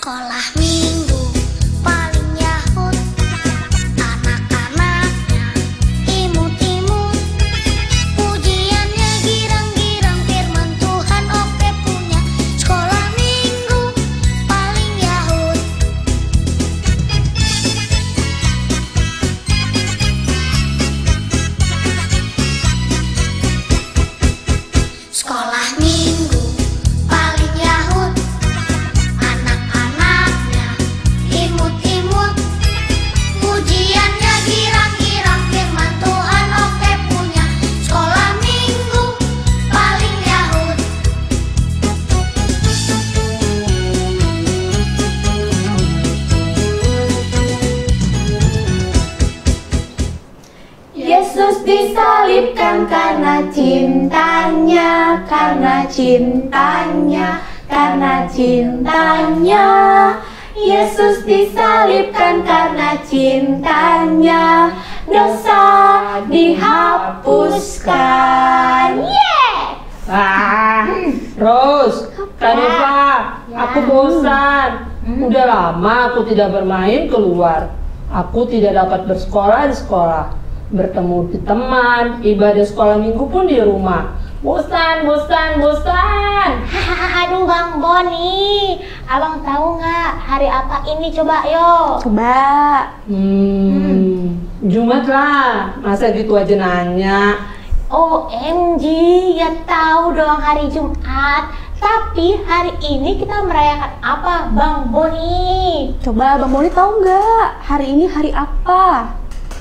Sekolah minggu paling yahut, anak-anaknya imut-imut, pujiannya girang-girang, firman Tuhan oke punya. Sekolah minggu paling yahut. Sekolah minggu paling yahut, anak-anaknya imut-imut, pujiannya girang-girang, firman Tuhan oke punya. Sekolah minggu paling yahut. Yesus disalibkan karena cintanya, karena cintanya, karena cintanya. Yesus disalibkan karena cintanya, dosa dihapuskan. Rose, Kanifa, aku bosan. Udah lama aku tidak bermain keluar. Aku tidak dapat bersekolah di sekolah, bertemu di teman, ibadah sekolah minggu pun di rumah. Bosan. Aduh Bang Boni, abang tahu nggak hari apa ini? Coba yo. Coba. Jumat lah, masa gitu aja nanya. OMG, ya tahu dong hari Jumat. Tapi hari ini kita merayakan apa Bang Boni? Coba Bang Boni tahu nggak hari ini hari apa?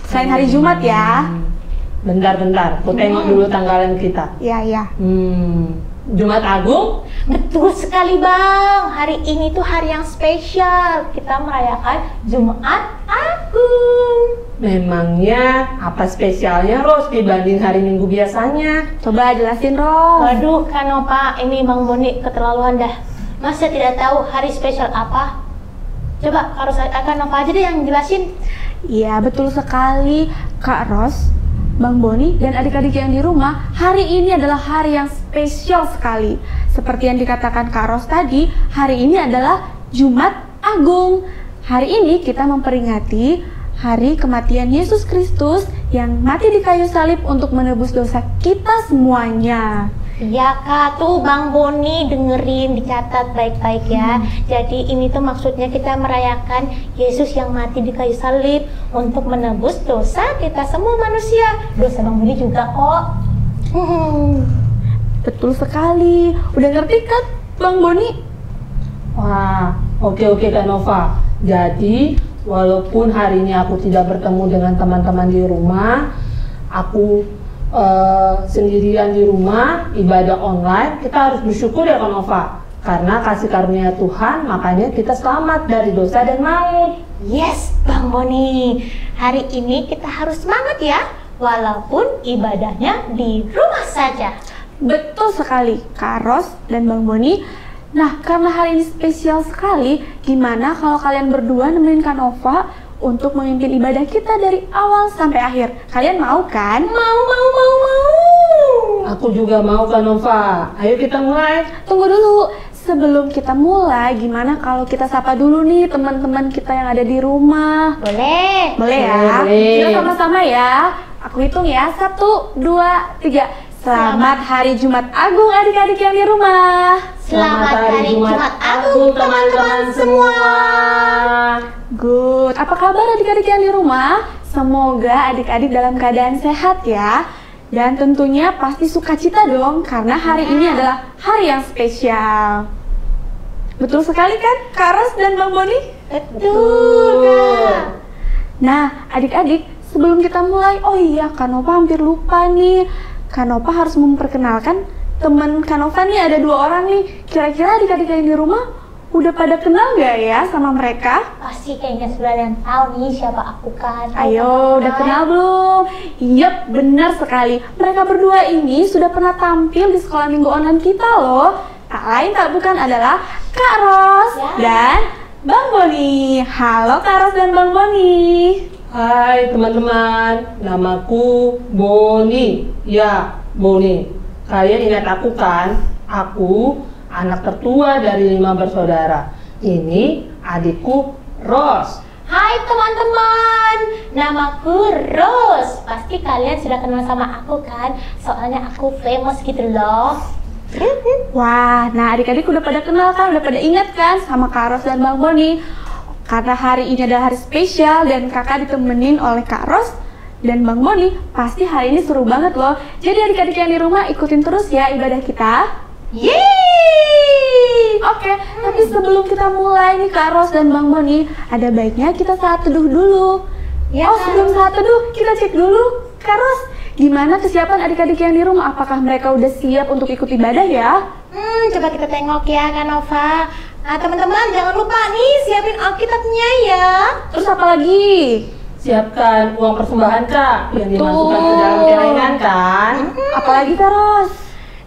Selain hari Jumat ya. Bentar, aku tengok dulu tanggalan kita. Iya. Jumat Agung? Betul sekali Bang, hari ini tuh hari yang spesial. Kita merayakan Jumat Agung. Memangnya apa spesialnya Ros dibanding hari Minggu biasanya? Coba jelasin Ros. Waduh Kanopa, ini Bang Boni keterlaluan dah. Masa tidak tahu hari spesial apa? Coba Kanopa aja deh yang jelasin. Iya betul sekali Kak Ros, Bang Boni dan adik-adik yang di rumah. Hari ini adalah hari yang spesial sekali. Seperti yang dikatakan Kak Ros tadi, hari ini adalah Jumat Agung. Hari ini kita memperingati hari kematian Yesus Kristus yang mati di kayu salib untuk menebus dosa kita semuanya. Ya Kak, tuh Bang Boni dengerin, dicatat baik-baik ya. Jadi ini tuh maksudnya kita merayakan Yesus yang mati di kayu salib untuk menebus dosa kita semua manusia. Dosa Bang Boni juga kok. Betul sekali. Udah ngerti kan Bang Boni? Wah, oke Kak Nova. Jadi walaupun hari ini aku tidak bertemu dengan teman-teman di rumah, aku sendirian di rumah, ibadah online, kita harus bersyukur ya Kak Nova. Karena kasih karunia Tuhan, makanya kita selamat dari dosa dan maut. Yes, Bang Boni. Hari ini kita harus semangat ya, walaupun ibadahnya di rumah saja. Betul sekali Kak Ros dan Bang Boni. Nah, karena hari ini spesial sekali, gimana kalau kalian berdua nemenin Kak Nova untuk memimpin ibadah kita dari awal sampai akhir? Kalian mau kan? Mau. Aku juga mau Kak Nova. Ayo kita mulai. Tunggu dulu, sebelum kita mulai, gimana kalau kita sapa dulu nih teman-teman kita yang ada di rumah? Boleh. Boleh ya? Boleh. Kita sama-sama ya. Aku hitung ya, 1, 2, 3. Selamat Hari Jumat Agung adik-adik yang di rumah. Selamat Hari Jumat Agung teman-teman semua. Good. Apa kabar adik-adik yang di rumah? Semoga adik-adik dalam keadaan sehat ya. Dan tentunya pasti sukacita dong, karena hari ini adalah hari yang spesial. Betul sekali kan Kak Ros dan Bang Boni? Betul Kak. Nah adik-adik, sebelum kita mulai, oh iya Kak Nova hampir lupa nih. Kak Nova harus memperkenalkan teman Kak Nova nih, ada 2 orang nih. Kira-kira adik-adik yang di rumah udah pada kenal gak ya sama mereka? Pasti kayaknya sudah ada yang tahu nih siapa aku kan. Ayo, udah kenal belum? Yap, benar sekali. Mereka berdua ini sudah pernah tampil di sekolah minggu online kita loh. Tak lain tak bukan adalah Kak Ros dan Bang Boni. Halo Kak Ros dan Bang Boni. Hai teman-teman, namaku Boni. Ya, Boni. Kalian ingat aku kan? Aku anak tertua dari 5 bersaudara. Ini adikku Ros. Hai teman-teman, namaku Rose. Pasti kalian sudah kenal sama aku kan? Soalnya aku famous gitu loh. Wah, nah adik-adik udah pada kenal kan, udah pada ingat kan sama Kak Ros dan Bang Boni. Karena hari ini adalah hari spesial dan kakak ditemenin oleh Kak Ros dan Bang Boni, pasti hari ini seru banget loh. Jadi adik-adik yang di rumah ikutin terus ya ibadah kita. Yeay! Oke, tapi sebelum kita mulai nih Kak Ros dan Bang Boni, ada baiknya kita saat teduh dulu. Ya, Oh, Kak. sebelum saat teduh, kita cek dulu Kak Ros, gimana kesiapan adik-adik yang di rumah? Apakah mereka udah siap untuk ikut ibadah ya? Coba kita tengok ya Kak Nova. Nah teman-teman jangan lupa nih siapin Alkitabnya ya. Terus apa lagi? Siapkan uang persembahan Kak yang Betul. dimasukkan ke dalam celengan kan. Apalagi Kak Ros?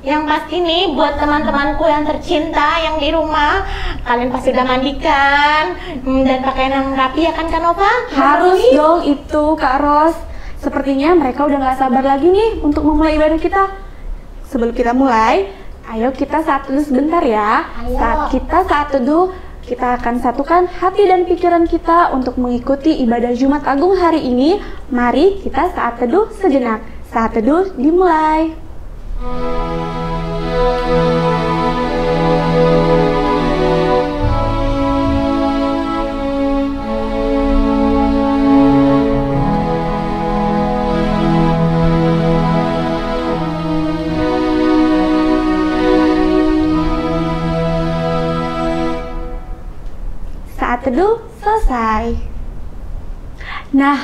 Yang pasti nih buat teman-temanku yang tercinta yang di rumah, kalian pasti udah mandikan dan pakaian yang rapi ya kan Kak Nova? Harus dong itu Kak Ros. Sepertinya mereka udah gak sabar lagi nih untuk memulai ibadah kita. Sebelum kita mulai, ayo kita saat teduh sebentar ya. Ayo. Saat teduh, kita akan satukan hati dan pikiran kita untuk mengikuti ibadah Jumat Agung hari ini. Mari kita saat teduh sejenak. Saat teduh dimulai. Saat teduh selesai. Nah,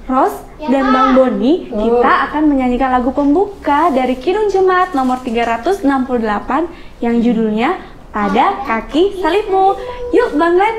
Ros Ya, dan Kak. Bang Boni, Oh. kita akan menyanyikan lagu pembuka dari Kidung Jemaat nomor 368 yang judulnya Pada Kaki Salibmu. Yuk Bang Len.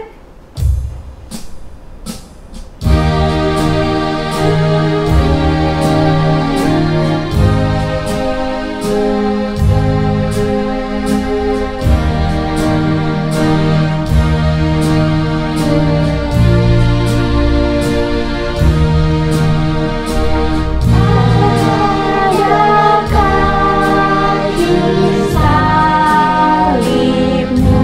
Salibmu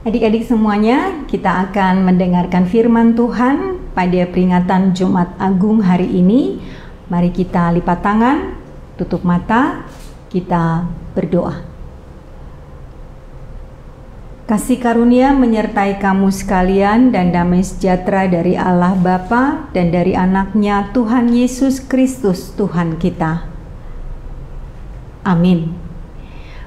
Adik-adik semuanya, kita akan mendengarkan firman Tuhan pada peringatan Jumat Agung hari ini. Mari kita lipat tangan, tutup mata, kita berdoa. Kasih karunia menyertai kamu sekalian dan damai sejahtera dari Allah Bapa dan dari anaknya Tuhan Yesus Kristus Tuhan kita. Amin.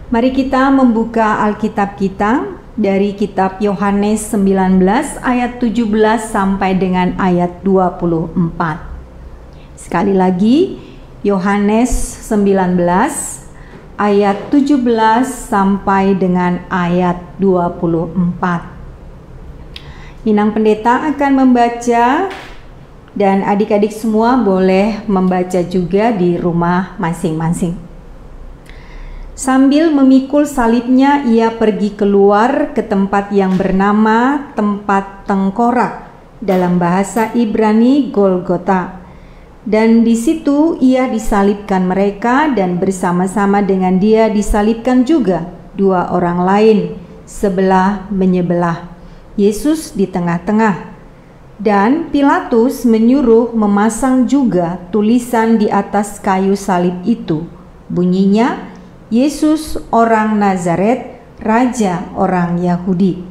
Mari kita membuka Alkitab kita dari kitab Yohanes 19 ayat 17 sampai dengan ayat 24. Sekali lagi, Yohanes 19 ayat 17 sampai dengan ayat 24. Inang Pendeta akan membaca dan adik-adik semua boleh membaca juga di rumah masing-masing. Sambil memikul salibnya, ia pergi keluar ke tempat yang bernama tempat tengkorak, dalam bahasa Ibrani Golgota. Dan di situ ia disalibkan mereka, dan bersama-sama dengan dia disalibkan juga dua orang lain, sebelah menyebelah, Yesus di tengah-tengah. Dan Pilatus menyuruh memasang juga tulisan di atas kayu salib itu, bunyinya, Yesus orang Nazaret, Raja orang Yahudi.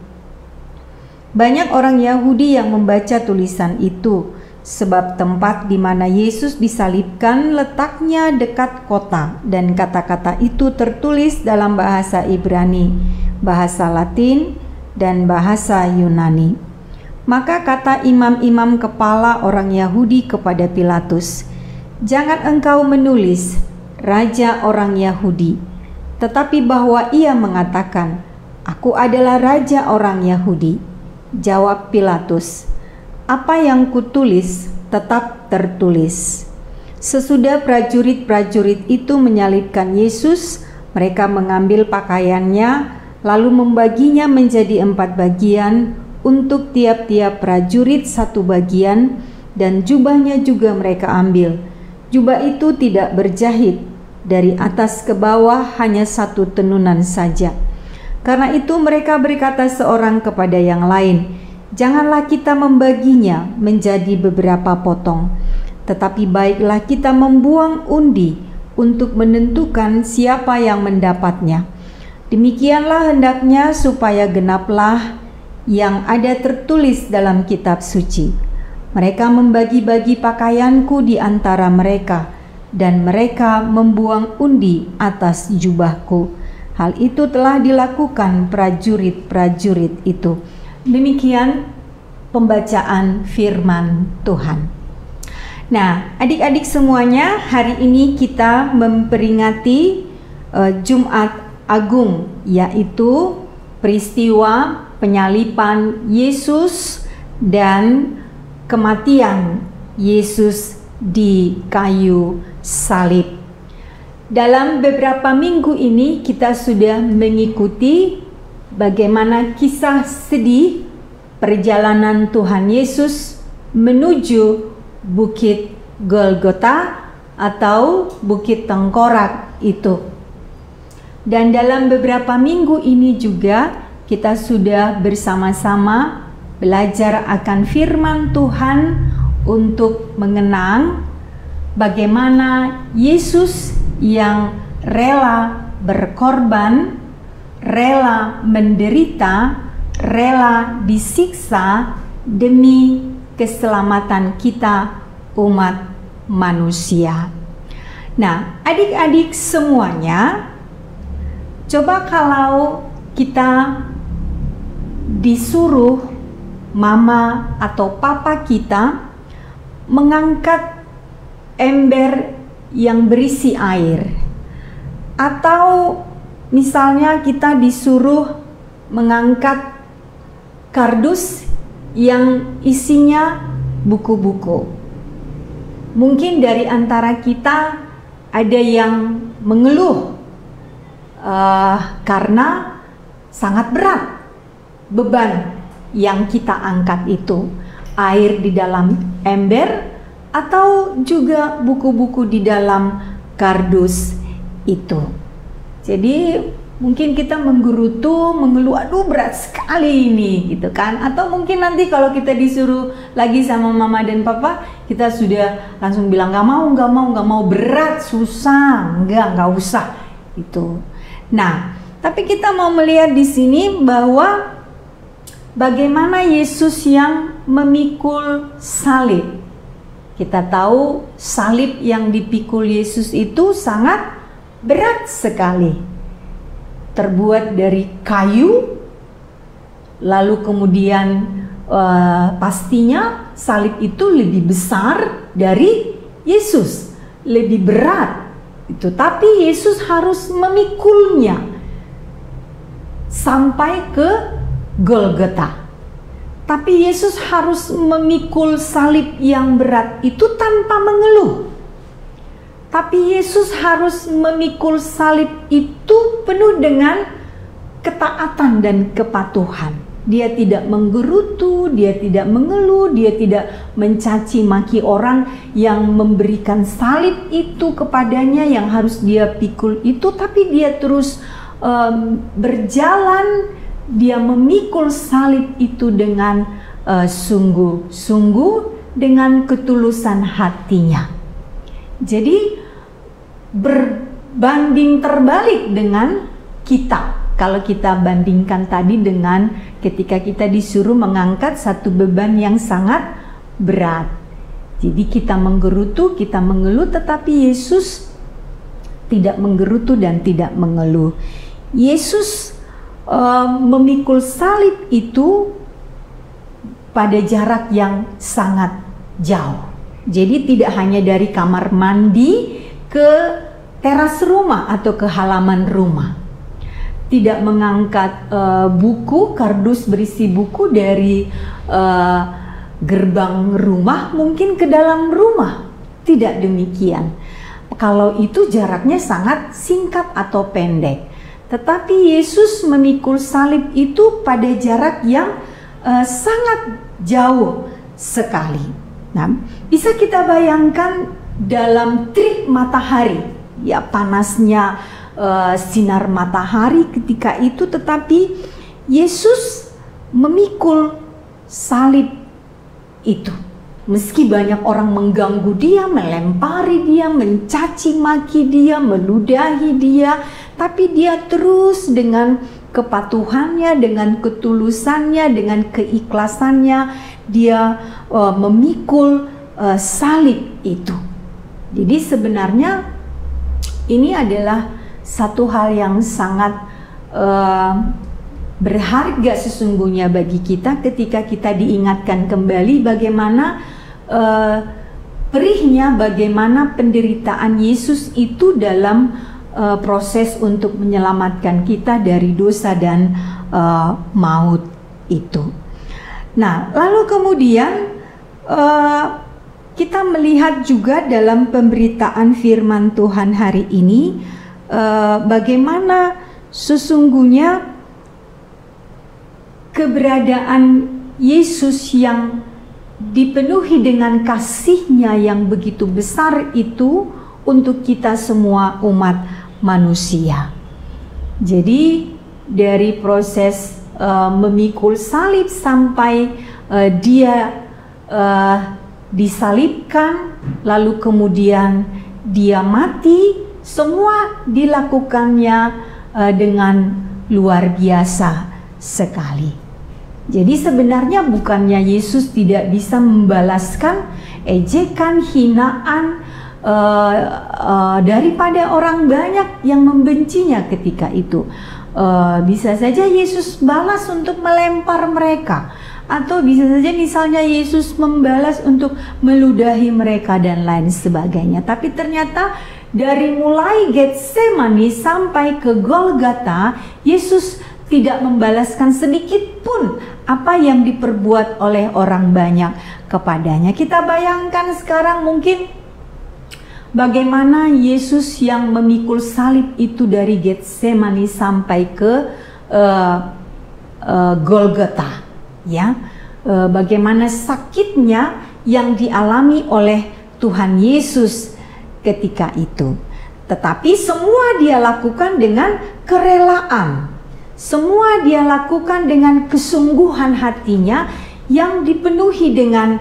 Banyak orang Yahudi yang membaca tulisan itu, sebab tempat di mana Yesus disalibkan letaknya dekat kota, dan kata-kata itu tertulis dalam bahasa Ibrani, bahasa Latin, dan bahasa Yunani. Maka kata imam-imam kepala orang Yahudi kepada Pilatus, "Jangan engkau menulis Raja orang Yahudi, tetapi bahwa ia mengatakan, 'Aku adalah Raja orang Yahudi.'" Jawab Pilatus, "Apa yang kutulis tetap tertulis." Sesudah prajurit-prajurit itu menyalibkan Yesus, mereka mengambil pakaiannya, lalu membaginya menjadi 4 bagian, untuk tiap-tiap prajurit 1 bagian, dan jubahnya juga mereka ambil. Jubah itu tidak berjahit, dari atas ke bawah hanya 1 tenunan saja. Karena itu mereka berkata seorang kepada yang lain, "Janganlah kita membaginya menjadi beberapa potong, tetapi baiklah kita membuang undi untuk menentukan siapa yang mendapatnya. Demikianlah hendaknya supaya genaplah yang ada tertulis dalam kitab suci. Mereka membagi-bagi pakaianku di antara mereka, dan mereka membuang undi atas jubahku." Hal itu telah dilakukan prajurit-prajurit itu. Demikian pembacaan firman Tuhan. Nah, adik-adik semuanya, hari ini kita memperingati Jumat Agung, yaitu peristiwa penyaliban Yesus dan kematian Yesus di kayu salib. Dalam beberapa minggu ini kita sudah mengikuti bagaimana kisah sedih perjalanan Tuhan Yesus menuju Bukit Golgota atau Bukit Tengkorak itu. Dan dalam beberapa minggu ini juga kita sudah bersama-sama belajar akan firman Tuhan untuk mengenang bagaimana Yesus yang rela berkorban, rela menderita, rela disiksa demi keselamatan kita umat manusia. Nah, adik-adik semuanya, coba kalau kita disuruh mama atau papa kita mengangkat ember yang berisi air, atau misalnya kita disuruh mengangkat kardus yang isinya buku-buku. Mungkin dari antara kita ada yang mengeluh karena sangat berat beban yang kita angkat itu, air di dalam ember atau juga buku-buku di dalam kardus itu. Jadi Mungkin kita menggerutu, mengeluh, aduh berat sekali ini gitu kan. Atau mungkin nanti kalau kita disuruh lagi sama mama dan papa, kita sudah langsung bilang nggak mau, berat, susah, nggak usah itu. Nah, tapi kita mau melihat di sini bahwa bagaimana Yesus yang memikul salib. Kita tahu salib yang dipikul Yesus itu sangat berat sekali. Terbuat dari kayu, lalu kemudian pastinya salib itu lebih besar dari Yesus, lebih berat itu. Tapi Yesus harus memikulnya sampai ke Golgota. Tapi Yesus harus memikul salib yang berat itu tanpa mengeluh. Tapi Yesus harus memikul salib itu penuh dengan ketaatan dan kepatuhan. Dia tidak menggerutu, dia tidak mengeluh, dia tidak mencaci maki orang yang memberikan salib itu kepadanya yang harus dia pikul itu. Tapi dia terus berjalan, dia memikul salib itu dengan sungguh-sungguh, dengan ketulusan hatinya. Jadi berbanding terbalik dengan kita. Kalau kita bandingkan tadi dengan ketika kita disuruh mengangkat satu beban yang sangat berat. Jadi kita menggerutu, kita mengeluh, tetapi Yesus tidak menggerutu dan tidak mengeluh. Yesus memikul salib itu pada jarak yang sangat jauh. Jadi tidak hanya dari kamar mandi ke teras rumah atau ke halaman rumah. Tidak mengangkat buku, kardus berisi buku dari gerbang rumah mungkin ke dalam rumah. Tidak demikian. Kalau itu jaraknya sangat singkat atau pendek. Tetapi Yesus memikul salib itu pada jarak yang sangat jauh sekali. Nah, bisa kita bayangkan dalam terik matahari, ya panasnya sinar matahari ketika itu, tetapi Yesus memikul salib itu. Meski banyak orang mengganggu dia, melempari dia, mencaci maki dia, meludahi dia, tapi dia terus dengan kepatuhannya, dengan ketulusannya, dengan keikhlasannya, dia memikul salib itu. Jadi sebenarnya ini adalah satu hal yang sangat berharga sesungguhnya bagi kita ketika kita diingatkan kembali bagaimana perihnya, bagaimana penderitaan Yesus itu dalam proses untuk menyelamatkan kita dari dosa dan maut itu. Nah, lalu kemudian kita melihat juga dalam pemberitaan firman Tuhan hari ini bagaimana sesungguhnya keberadaan Yesus yang dipenuhi dengan kasih-Nya yang begitu besar itu untuk kita semua umat manusia. Jadi dari proses memikul salib sampai dia disalibkan, lalu kemudian dia mati, semua dilakukannya dengan luar biasa sekali. Jadi sebenarnya bukannya Yesus tidak bisa membalaskan ejekan, hinaan daripada orang banyak yang membencinya ketika itu. Bisa saja Yesus balas untuk melempar mereka, atau bisa saja misalnya Yesus membalas untuk meludahi mereka dan lain sebagainya. Tapi ternyata dari mulai Getsemani sampai ke Golgota, Yesus tidak membalaskan sedikit pun apa yang diperbuat oleh orang banyak kepadanya. Kita bayangkan sekarang mungkin bagaimana Yesus yang memikul salib itu dari Getsemani sampai ke Golgota, ya. Bagaimana sakitnya yang dialami oleh Tuhan Yesus ketika itu. tetapi semua dia lakukan dengan kerelaan. Semua dia lakukan dengan kesungguhan hatinya yang dipenuhi dengan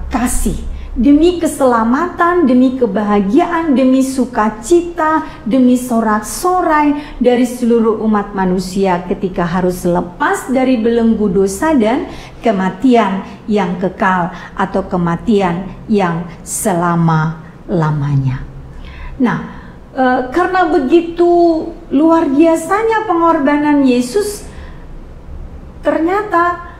kasih. Demi keselamatan, demi kebahagiaan, demi sukacita, demi sorak-sorai dari seluruh umat manusia ketika harus lepas dari belenggu dosa dan kematian yang kekal atau kematian yang selama-lamanya. Nah, karena begitu luar biasanya pengorbanan Yesus, ternyata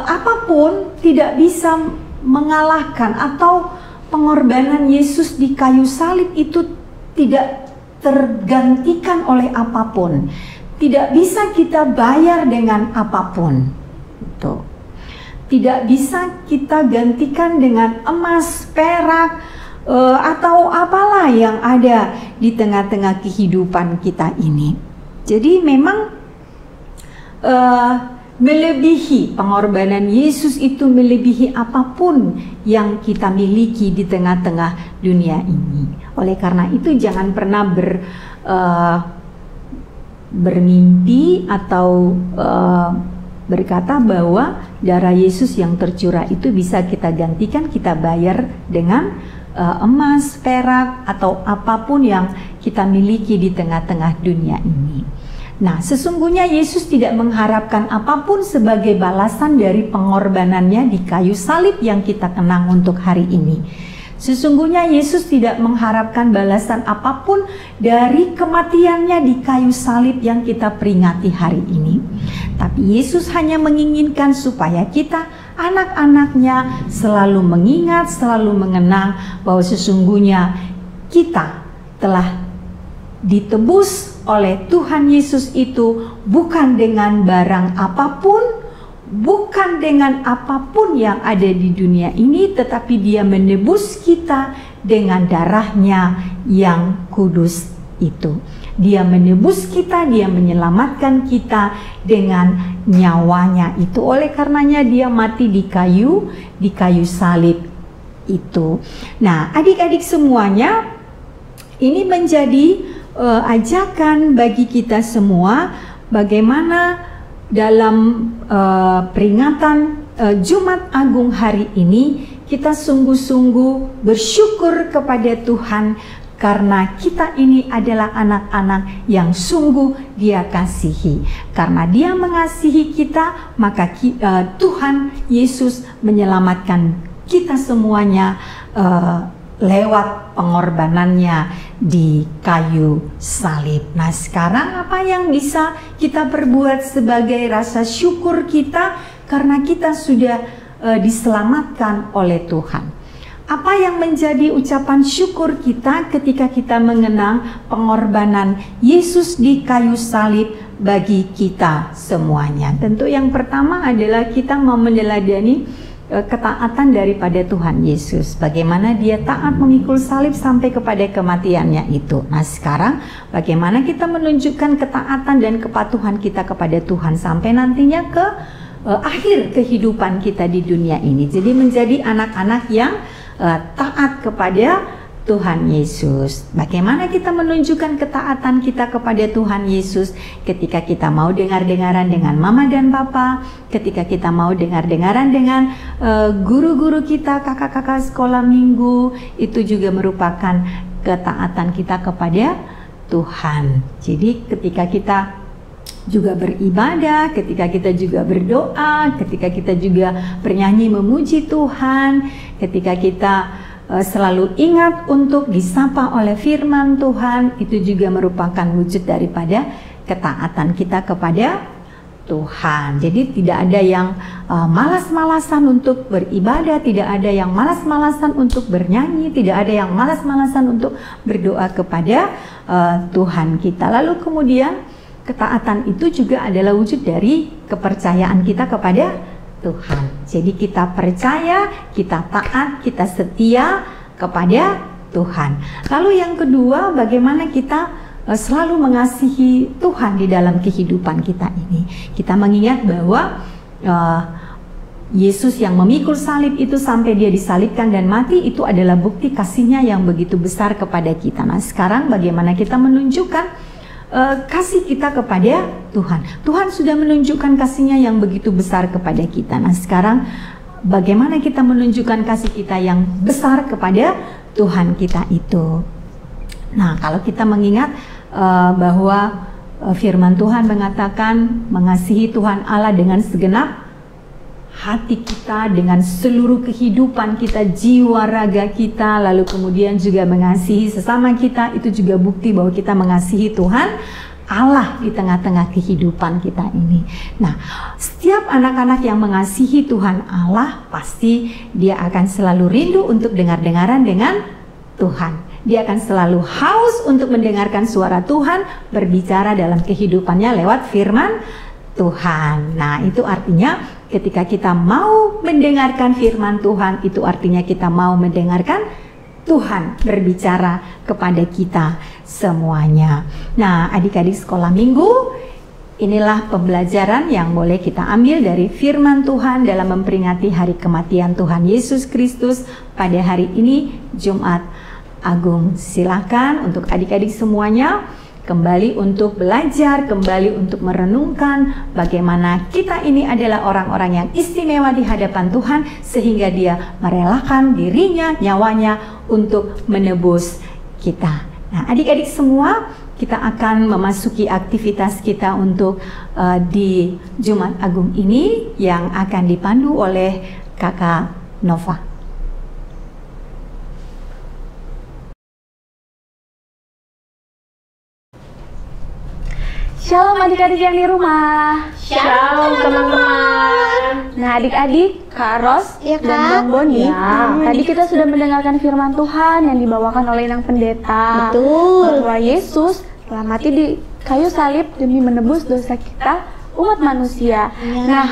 apapun tidak bisa mengalahkan, atau pengorbanan Yesus di kayu salib itu tidak tergantikan oleh apapun. Tidak bisa kita bayar dengan apapun. Tuh. Tidak bisa kita gantikan dengan emas, perak, atau apalah yang ada di tengah-tengah kehidupan kita ini. Jadi memang melebihi, pengorbanan Yesus itu melebihi apapun yang kita miliki di tengah-tengah dunia ini. Oleh karena itu jangan pernah bermimpi atau berkata bahwa darah Yesus yang tercurah itu bisa kita gantikan, kita bayar dengan emas, perak, atau apapun yang kita miliki di tengah-tengah dunia ini. Nah, sesungguhnya Yesus tidak mengharapkan apapun sebagai balasan dari pengorbanannya di kayu salib yang kita kenang untuk hari ini. Sesungguhnya Yesus tidak mengharapkan balasan apapun dari kematiannya di kayu salib yang kita peringati hari ini. Tapi Yesus hanya menginginkan supaya kita, anak-anaknya, selalu mengingat, selalu mengenang bahwa sesungguhnya kita telah ditebus oleh Tuhan Yesus itu bukan dengan barang apapun, bukan dengan apapun yang ada di dunia ini, tetapi Dia menebus kita dengan darahnya yang kudus itu. Dia menebus kita, Dia menyelamatkan kita dengan nyawanya itu. Oleh karenanya Dia mati di kayu salib itu. Nah, adik-adik semuanya, ini menjadi ajakan bagi kita semua bagaimana dalam peringatan Jumat Agung hari ini kita sungguh-sungguh bersyukur kepada Tuhan karena kita ini adalah anak-anak yang sungguh Dia kasihi. Karena Dia mengasihi kita, maka Tuhan Yesus menyelamatkan kita semuanya lewat pengorbanannya di kayu salib. Nah, sekarang apa yang bisa kita perbuat sebagai rasa syukur kita karena kita sudah diselamatkan oleh Tuhan? Apa yang menjadi ucapan syukur kita ketika kita mengenang pengorbanan Yesus di kayu salib bagi kita semuanya? Tentu yang pertama adalah kita mau meneladani ketaatan daripada Tuhan Yesus. Bagaimana Dia taat memikul salib sampai kepada kematiannya itu. Nah, sekarang bagaimana kita menunjukkan ketaatan dan kepatuhan kita kepada Tuhan sampai nantinya ke akhir kehidupan kita di dunia ini. Jadi menjadi anak-anak yang taat kepada Tuhan Yesus. Bagaimana kita menunjukkan ketaatan kita kepada Tuhan Yesus? Ketika kita mau dengar-dengaran dengan mama dan papa, ketika kita mau dengar-dengaran dengan guru-guru kita, kakak-kakak sekolah minggu, itu juga merupakan ketaatan kita kepada Tuhan. Jadi ketika kita juga beribadah, ketika kita juga berdoa, ketika kita juga bernyanyi memuji Tuhan, ketika kita selalu ingat untuk disapa oleh firman Tuhan, itu juga merupakan wujud daripada ketaatan kita kepada Tuhan. Jadi tidak ada yang malas-malasan untuk beribadah, tidak ada yang malas-malasan untuk bernyanyi, tidak ada yang malas-malasan untuk berdoa kepada Tuhan kita. Lalu kemudian ketaatan itu juga adalah wujud dari kepercayaan kita kepada Tuhan. Jadi kita percaya, kita taat, kita setia kepada Tuhan. Lalu yang kedua, bagaimana kita selalu mengasihi Tuhan di dalam kehidupan kita ini. Kita mengingat bahwa Yesus yang memikul salib itu sampai dia disalibkan dan mati, itu adalah bukti kasihnya yang begitu besar kepada kita. Nah, sekarang bagaimana kita menunjukkan kasih kita kepada Tuhan? Tuhan sudah menunjukkan kasihnya yang begitu besar kepada kita. Nah, sekarang bagaimana kita menunjukkan kasih kita yang besar kepada Tuhan kita itu? Nah, kalau kita mengingat bahwa firman Tuhan mengatakan mengasihi Tuhan Allah dengan segenap hati kita, dengan seluruh kehidupan kita, jiwa raga kita, lalu kemudian juga mengasihi sesama kita, itu juga bukti bahwa kita mengasihi Tuhan Allah di tengah-tengah kehidupan kita ini. Nah, setiap anak-anak yang mengasihi Tuhan Allah, pasti dia akan selalu rindu untuk dengar-dengaran dengan Tuhan. Dia akan selalu haus untuk mendengarkan suara Tuhan berbicara dalam kehidupannya lewat firman Tuhan. Nah, itu artinya ketika kita mau mendengarkan firman Tuhan, itu artinya kita mau mendengarkan Tuhan berbicara kepada kita semuanya. Nah, adik-adik sekolah minggu, inilah pembelajaran yang boleh kita ambil dari firman Tuhan dalam memperingati hari kematian Tuhan Yesus Kristus pada hari ini, Jumat Agung. Silakan untuk adik-adik semuanya kembali untuk belajar, kembali untuk merenungkan bagaimana kita ini adalah orang-orang yang istimewa di hadapan Tuhan, sehingga dia merelakan dirinya, nyawanya untuk menebus kita. Nah, adik-adik semua, kita akan memasuki aktivitas kita untuk di Jumat Agung ini yang akan dipandu oleh Kakak Nova. Shalom adik-adik yang di rumah. Shalom teman-teman. Nah, adik-adik, Kak Ros Ya, dan Kak. Bang Boni, Ya. tadi kita sudah mendengarkan firman Tuhan yang dibawakan oleh Inang Pendeta. Betul. Bahwa Yesus telah mati di kayu salib demi menebus dosa kita, umat manusia. Ya. Nah,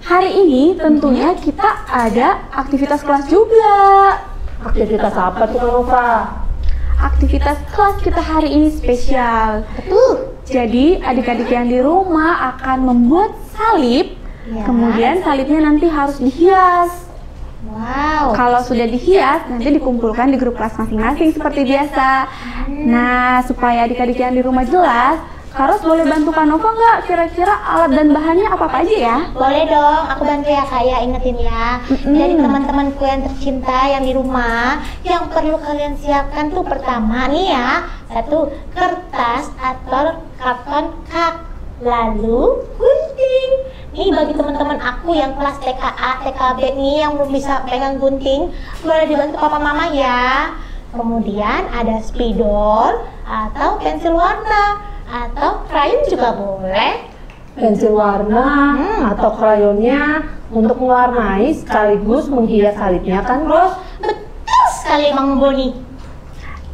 hari ini tentunya kita ada aktivitas kelas juga. Aktivitas apa tuh Kak Nova? Aktivitas kelas kita hari ini spesial. Betul. Jadi adik-adik yang di rumah akan membuat salib, Ya. kemudian salibnya nanti harus dihias. Wow. Kalau sudah dihias, nanti dikumpulkan di grup kelas masing-masing seperti biasa. Nah, supaya adik-adik yang di rumah jelas, Kak Ros boleh bantu Kak Nova nggak? Kira-kira alat dan bahannya apa aja ya? Boleh dong, aku bantu ya Kak ya, ingetin ya. Jadi teman-temanku yang tercinta yang di rumah, yang perlu kalian siapkan tuh pertama nih ya, satu kertas atau karton kak, lalu gunting. Nih bagi teman-teman aku yang kelas TKA, TKB nih yang belum bisa pegang gunting, boleh dibantu papa mama ya. Kemudian ada spidol atau pensil warna atau krayon juga boleh. Pensil warna atau krayonnya untuk mewarnai sekaligus menghias salibnya kan, Ros? Betul sekali Bang Boni.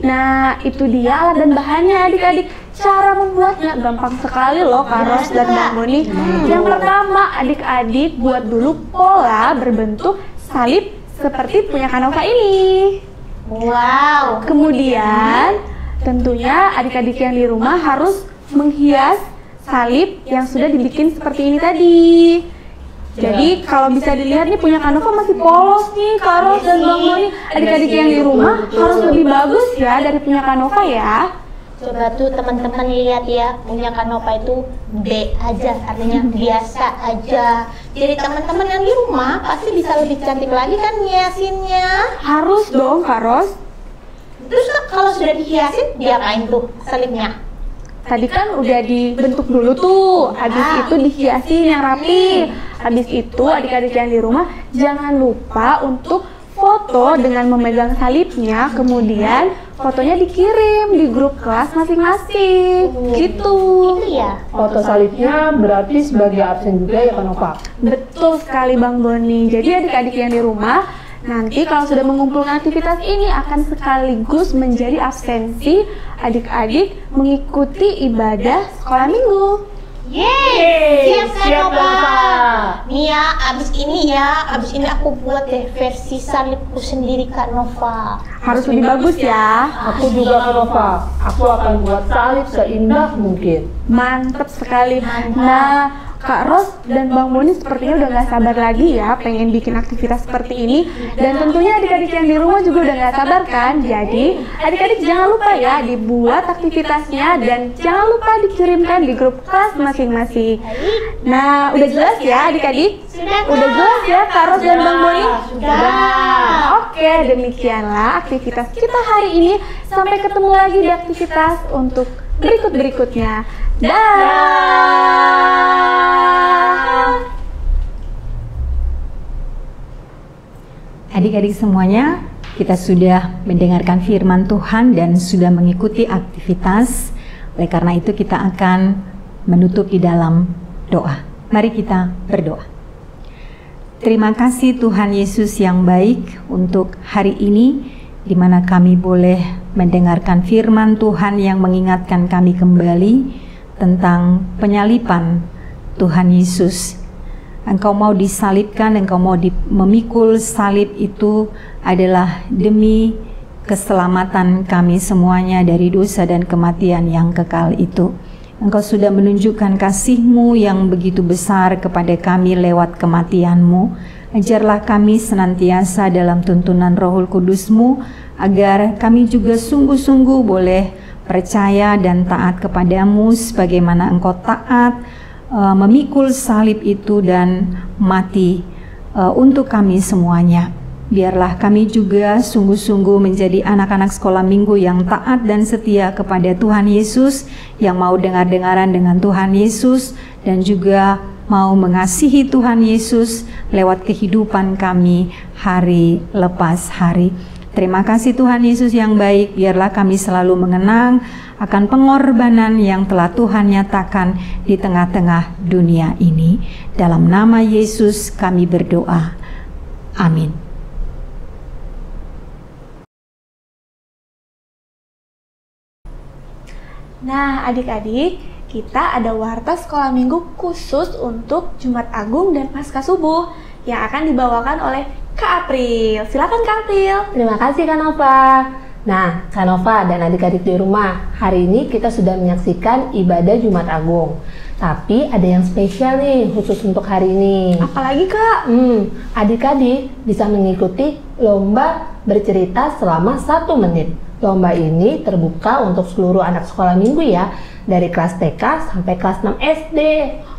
Nah, itu dia alat dan bahannya adik-adik. Cara membuatnya gampang sekali loh Kak Ros dan Bang Boni. Yang pertama, adik-adik buat dulu pola berbentuk salib seperti punya Kak Nova ini. Wow. Kemudian tentunya adik-adik yang di rumah harus menghias salib yang sudah dibikin seperti ini tadi. Jadi kalau bisa dilihat nih punya Kak Nova masih polos nih Kak Ros dan Bang Boni. Adik-adik yang di rumah harus lebih bagus ya dari punya Kak Nova ya. Coba tuh teman-teman lihat ya, punya Kak Nova itu B aja, artinya biasa aja. Jadi teman-teman yang di rumah pasti bisa lebih cantik lagi kan hiasinnya. Harus dong Kak Ros. Terus kalau sudah dihiasin, diapain tuh salibnya? Tadi kan udah dibentuk dulu tuh, habis itu dihiasin yang rapi. Habis itu adik-adik yang di rumah jangan lupa untuk foto dengan memegang salibnya, kemudian fotonya dikirim di grup kelas masing-masing. Gitu. Itu ya. Foto salibnya berarti sebagai absen juga ya Kak Nova? Betul sekali Bang Boni. Jadi adik-adik yang di rumah nanti kalau sudah mengumpulkan aktivitas ini akan sekaligus menjadi absensi adik-adik mengikuti ibadah sekolah minggu. Yeay, siap Kak siap, Nova. Nova. Nih ya, abis ini aku buat deh versi salibku sendiri Kak Nova. Harus lebih bagus ya. Aku juga Kak Nova. Aku akan buat salib seindah mungkin. Mantap sekali. Nah, Kak Ros dan Bang Boni sepertinya udah gak sabar lagi ya pengen bikin aktivitas seperti ini. Dan tentunya adik-adik yang di rumah juga udah gak sabar kan. Jadi adik-adik jangan lupa ya dibuat aktivitasnya dan jangan lupa dikirimkan di grup kelas masing-masing. Nah, udah jelas ya adik-adik? Udah jelas ya Kak Ros dan Bang Boni? Sudah. Oke, demikianlah aktivitas kita hari ini. Sampai ketemu lagi di aktivitas untuk berikut-berikutnya. Dah. Adik-adik semuanya, kita sudah mendengarkan firman Tuhan dan sudah mengikuti aktivitas. Oleh karena itu kita akan menutup di dalam doa. Mari kita berdoa. Terima kasih Tuhan Yesus yang baik untuk hari ini, di mana kami boleh mendengarkan firman Tuhan yang mengingatkan kami kembali tentang penyaliban Tuhan Yesus. Engkau mau disalibkan, Engkau mau memikul salib itu adalah demi keselamatan kami semuanya dari dosa dan kematian yang kekal itu. Engkau sudah menunjukkan kasih-Mu yang begitu besar kepada kami lewat kematian-Mu. Ajarlah kami senantiasa dalam tuntunan Rohul Kudus-Mu, agar kami juga sungguh-sungguh boleh percaya dan taat kepadamu sebagaimana Engkau taat memikul salib itu dan mati untuk kami semuanya. Biarlah kami juga sungguh-sungguh menjadi anak-anak sekolah minggu yang taat dan setia kepada Tuhan Yesus, yang mau dengar-dengaran dengan Tuhan Yesus dan juga mau mengasihi Tuhan Yesus lewat kehidupan kami hari lepas hari. Terima kasih Tuhan Yesus yang baik, biarlah kami selalu mengenang akan pengorbanan yang telah Tuhan nyatakan di tengah-tengah dunia ini. Dalam nama Yesus kami berdoa. Amin. Nah, adik-adik, kita ada warta sekolah minggu khusus untuk Jumat Agung dan Paskah Subuh yang akan dibawakan oleh Kak April. Silakan Kak April. Terima kasih Kak Nova. Nah, Kak Nova dan adik-adik di rumah, hari ini kita sudah menyaksikan ibadah Jumat Agung. Tapi ada yang spesial nih khusus untuk hari ini. Apalagi Kak? Adik-adik bisa mengikuti lomba bercerita selama 1 menit. Lomba ini terbuka untuk seluruh anak sekolah minggu ya, dari kelas TK sampai kelas 6 SD.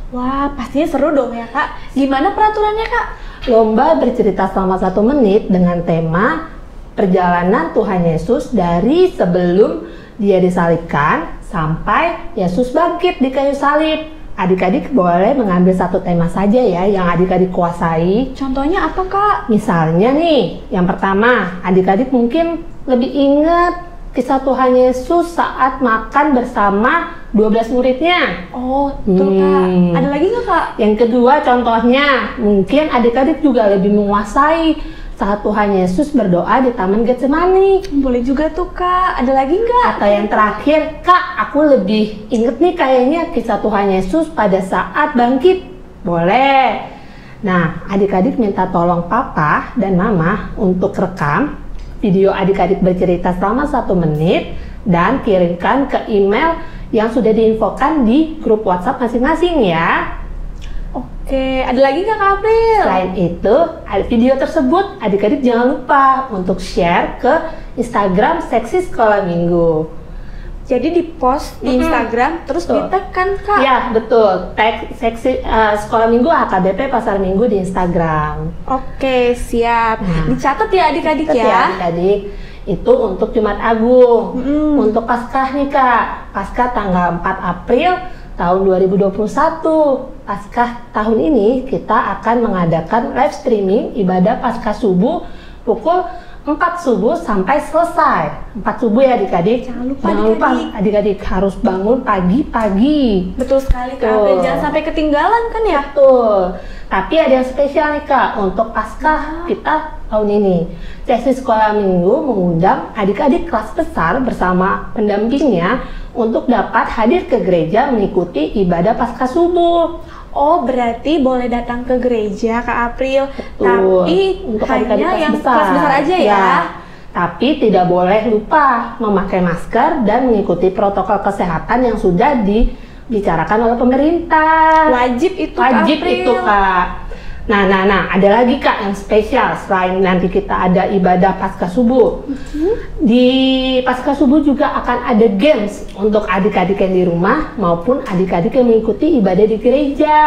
Wah, pastinya seru dong ya Kak. Gimana peraturannya Kak? Lomba bercerita selama 1 menit dengan tema perjalanan Tuhan Yesus dari sebelum dia disalibkan sampai Yesus bangkit di kayu salib. Adik-adik boleh mengambil 1 tema saja ya yang adik-adik kuasai. Contohnya apa Kak? Misalnya nih, yang pertama, adik-adik mungkin lebih ingat kisah Tuhan Yesus saat makan bersama 12 muridnya. Oh, betul Kak. Ada lagi nggak Kak? Yang kedua contohnya, mungkin adik-adik juga lebih menguasai saat Tuhan Yesus berdoa di Taman Getsemani. Boleh juga tuh Kak. Ada lagi nggak? Atau yang terakhir, Kak, aku lebih inget nih kayaknya kisah Tuhan Yesus pada saat bangkit. Boleh. Nah, adik-adik minta tolong papa dan mama untuk rekam video adik-adik bercerita selama 1 menit dan kirimkan ke email yang sudah diinfokan di grup WhatsApp masing-masing ya. Oke, ada lagi nggak Kak April? Selain itu, video tersebut adik-adik jangan lupa untuk share ke Instagram Seksi Sekolah Minggu. Jadi di post di Instagram terus Betul. di-tag kan Kak? Ya, betul. Tag Seksi Sekolah Minggu HKBP Pasar Minggu di Instagram. Oke, siap. Nah, Dicatat ya adik-adik Catat ya. Adik-adik. Itu untuk Jumat Agung. Untuk Paskah nih Kak. Paskah tanggal 4 April tahun 2021. Paskah tahun ini kita akan mengadakan live streaming ibadah Paskah Subuh pukul 4 subuh sampai selesai. 4 subuh ya adik-adik. Jangan lupa adik-adik harus bangun pagi-pagi. Betul sekali Kak April. Jangan sampai ketinggalan kan ya? Betul. Tapi ada yang spesial nih Kak untuk Paskah kita tahun ini. Seksi Sekolah Minggu mengundang adik-adik kelas besar bersama pendampingnya untuk dapat hadir ke gereja mengikuti ibadah Paskah Subuh. Oh, berarti boleh datang ke gereja Kak April. Betul. Tapi untuk hanya adik-adik yang kelas besar aja ya. Tapi tidak boleh lupa memakai masker dan mengikuti protokol kesehatan yang sudah dibicarakan oleh pemerintah. Wajib itu Wajib Kak April. itu Kak. Nah, ada lagi Kak yang spesial selain nanti kita ada ibadah Paskah Subuh. Di Paskah Subuh juga akan ada games untuk adik-adik yang di rumah maupun adik-adik yang mengikuti ibadah di gereja.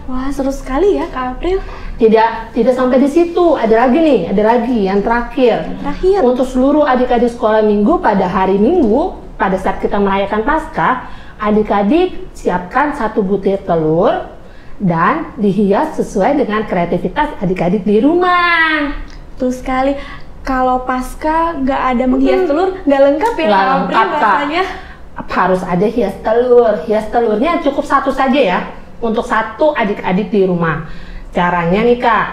Wah, seru sekali ya Kak April. Tidak sampai di situ, ada lagi yang terakhir. Terakhir. Untuk seluruh adik-adik sekolah minggu pada hari Minggu, pada saat kita merayakan Paskah, adik-adik siapkan 1 butir telur dan dihias sesuai dengan kreativitas adik-adik di rumah. Betul sekali. Kalau Paskah nggak ada menghias telur, nggak lengkap ya Nggak Kak April lengkap, Kak. rasanya. Harus ada hias telur. Hias telurnya cukup 1 saja ya, untuk 1 adik-adik di rumah. Caranya nih Kak,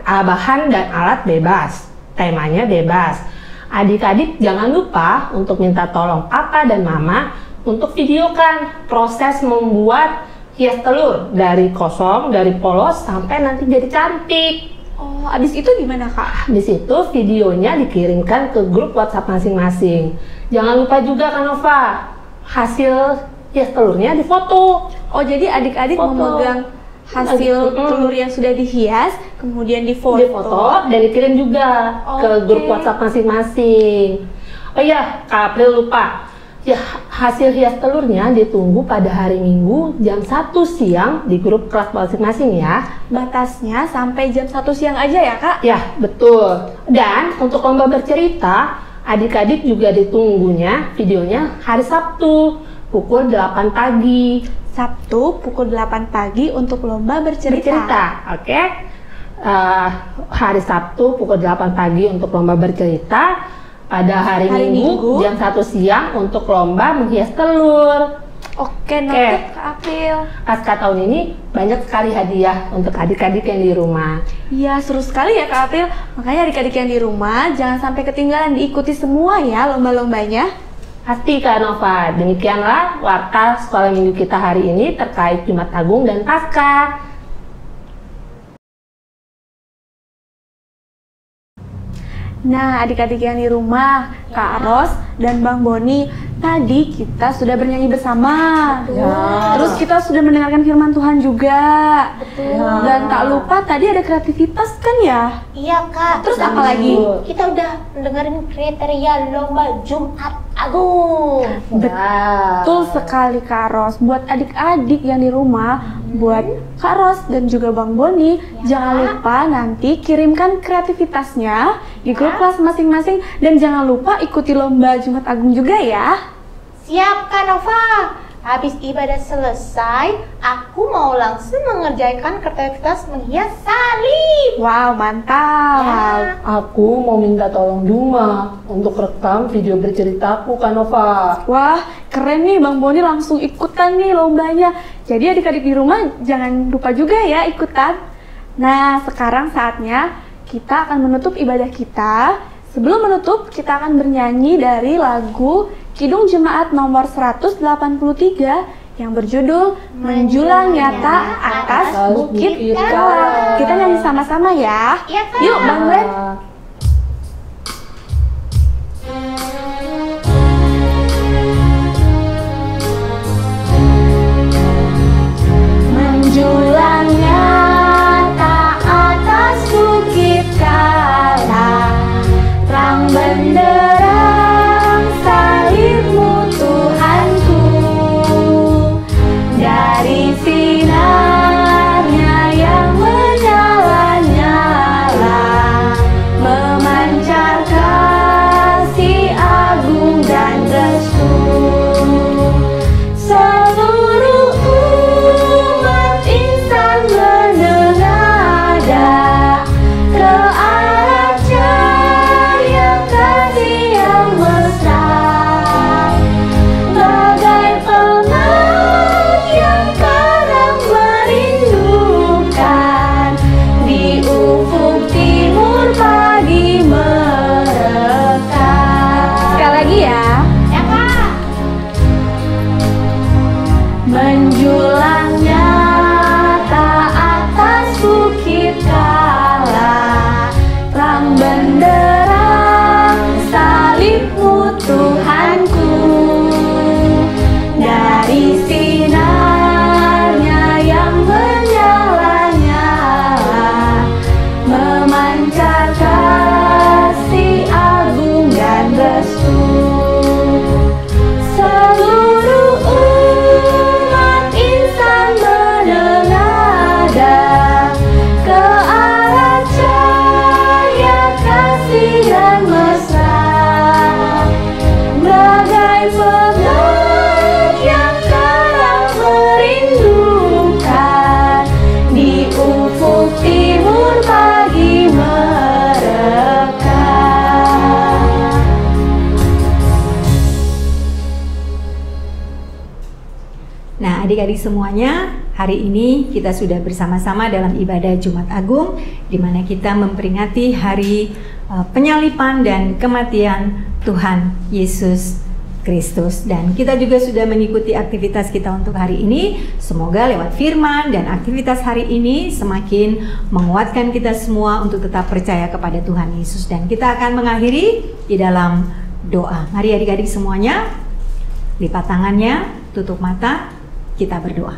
bahan dan alat bebas, temanya bebas. Adik-adik jangan lupa untuk minta tolong papa dan mama untuk videokan proses membuat hias telur dari kosong, dari polos sampai nanti jadi cantik. Oh, abis itu gimana Kak? Di situ videonya dikirimkan ke grup WhatsApp masing-masing. Jangan lupa juga kan Nova, hasil hias telurnya difoto. Oh, jadi adik-adik Foto. memegang hasil telur yang sudah dihias, kemudian difoto. Difoto dan dikirim juga ke Oke. grup WhatsApp masing-masing. Oh iya, Kak April lupa. Ya, hasil hias telurnya ditunggu pada hari Minggu jam 1 siang di grup kelas masing-masing ya. Batasnya sampai jam 1 siang aja ya Kak? Ya, betul. Dan untuk lomba bercerita, adik-adik juga ditunggunya videonya hari Sabtu pukul 8 pagi. Sabtu pukul 8 pagi untuk lomba bercerita. Oke. Hari Sabtu pukul 8 pagi untuk lomba bercerita. Pada hari Minggu jam 1 siang untuk lomba menghias telur. Oke, noted Kak April. Pasca tahun ini banyak sekali hadiah untuk adik-adik yang di rumah. Iya, seru sekali ya Kak April. Makanya adik-adik yang di rumah jangan sampai ketinggalan, diikuti semua ya lomba-lombanya. Pasti Kak Nova, demikianlah warta sekolah minggu kita hari ini terkait Jumat Agung dan Paskah. Nah, adik-adik yang di rumah, Kak Ros dan Bang Boni, tadi kita sudah bernyanyi bersama. Terus kita sudah mendengarkan firman Tuhan juga. Dan tak lupa tadi ada kreativitas kan ya? Iya Kak. Terus apa lagi? Kita udah dengerin kriteria lomba Jumat Agung. Betul sekali Kak Ros. Buat adik-adik yang di rumah, buat Kak Ros dan juga Bang Boni, jangan lupa nanti kirimkan kreativitasnya di grup kelas masing-masing dan jangan lupa ikuti lomba Jumat Agung juga ya. Siap Kak Nova. Habis ibadah selesai, aku mau langsung mengerjakan kreativitas menghias salib. Wow, mantap. Aku mau minta tolong Duma untuk rekam video berceritaku Kak Nova. Wah, keren nih Bang Boni langsung ikutan nih lombanya. Jadi adik-adik di rumah jangan lupa juga ya ikutan. Nah, sekarang saatnya kita akan menutup ibadah kita. Sebelum menutup, kita akan bernyanyi dari lagu Kidung Jemaat nomor 183 yang berjudul Menjulang Nyata Atas Bukit Kala. Kita nyanyi sama-sama ya. Iya, Kak. Yuk, Bang Glenn. Menjulang nyata atas bukit kala, terang benderang salibmu Tuhanku, dari sinarnya yang menyala-nyala adik-adik semuanya, hari ini kita sudah bersama-sama dalam ibadah Jumat Agung, di mana kita memperingati hari penyaliban dan kematian Tuhan Yesus Kristus. Dan kita juga sudah mengikuti aktivitas kita untuk hari ini. Semoga lewat firman dan aktivitas hari ini semakin menguatkan kita semua untuk tetap percaya kepada Tuhan Yesus. Dan kita akan mengakhiri di dalam doa. Mari adik-adik semuanya, lipat tangannya, tutup mata, kita berdoa.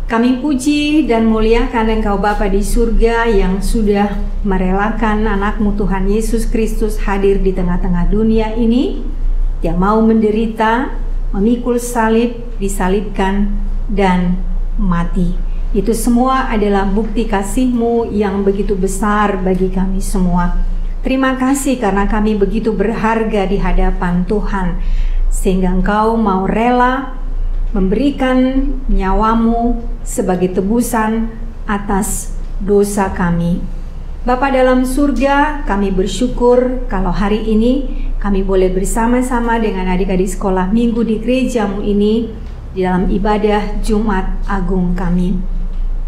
Kami puji dan muliakan Engkau Bapa di surga yang sudah merelakan anak-Mu Tuhan Yesus Kristus hadir di tengah-tengah dunia ini, yang mau menderita, memikul salib, disalibkan, dan mati. Itu semua adalah bukti kasih-Mu yang begitu besar bagi kami semua. Terima kasih karena kami begitu berharga di hadapan Tuhan, sehingga Engkau mau rela memberikan nyawa-Mu sebagai tebusan atas dosa kami. Bapa dalam surga, kami bersyukur kalau hari ini kami boleh bersama-sama dengan adik-adik sekolah minggu di gereja-Mu ini di dalam ibadah Jumat Agung kami.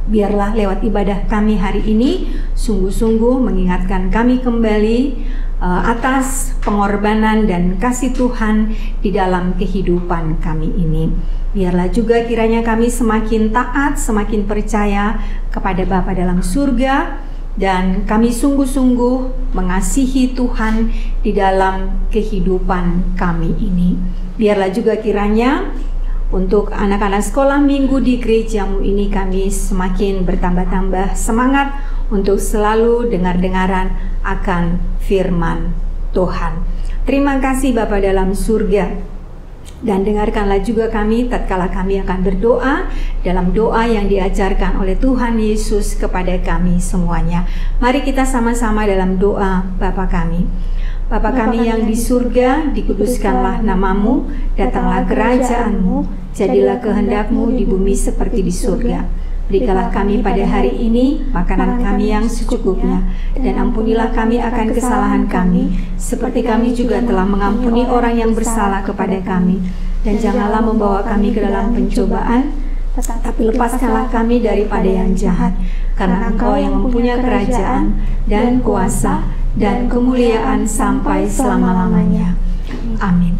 Biarlah lewat ibadah kami hari ini sungguh-sungguh mengingatkan kami kembali atas pengorbanan dan kasih Tuhan di dalam kehidupan kami ini. Biarlah juga kiranya kami semakin taat, semakin percaya kepada Bapa dalam surga, dan kami sungguh-sungguh mengasihi Tuhan di dalam kehidupan kami ini. Biarlah juga kiranya untuk anak-anak sekolah minggu di gereja-Mu ini kami semakin bertambah-tambah semangat untuk selalu dengar-dengaran akan firman Tuhan. Terima kasih Bapa dalam surga. Dan dengarkanlah juga kami tatkala kami akan berdoa dalam doa yang diajarkan oleh Tuhan Yesus kepada kami semuanya. Mari kita sama-sama dalam doa Bapa kami. Bapa kami yang di surga, dikuduskanlah nama-Mu, datanglah kerajaan-Mu, jadilah kehendak-Mu di bumi seperti di surga. Berikanlah kami pada hari ini makanan kami yang secukupnya, dan ampunilah kami akan kesalahan kami, seperti kami juga telah mengampuni orang yang bersalah kepada kami. Dan janganlah membawa kami ke dalam pencobaan, tapi lepaskanlah kami daripada yang jahat, karena Engkau yang mempunyai kerajaan dan kuasa dan kemuliaan sampai selama-lamanya. Amin.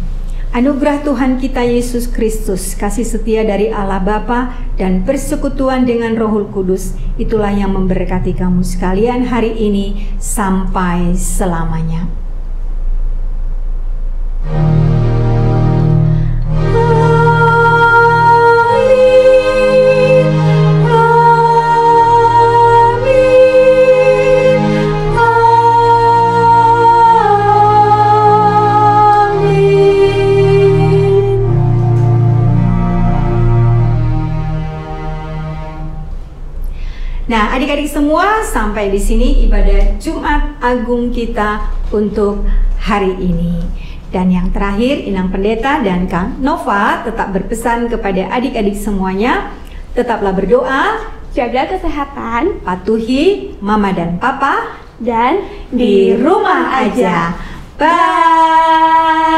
Anugerah Tuhan kita Yesus Kristus, kasih setia dari Allah Bapa, dan persekutuan dengan Roh Kudus, itulah yang memberkati kamu sekalian hari ini sampai selamanya. Nah, adik-adik semua, sampai di sini ibadah Jumat Agung kita untuk hari ini. Dan yang terakhir, Inang Pendeta dan Kang Nova tetap berpesan kepada adik-adik semuanya, tetaplah berdoa, jaga kesehatan, patuhi Mama dan Papa, dan di rumah aja. Bye.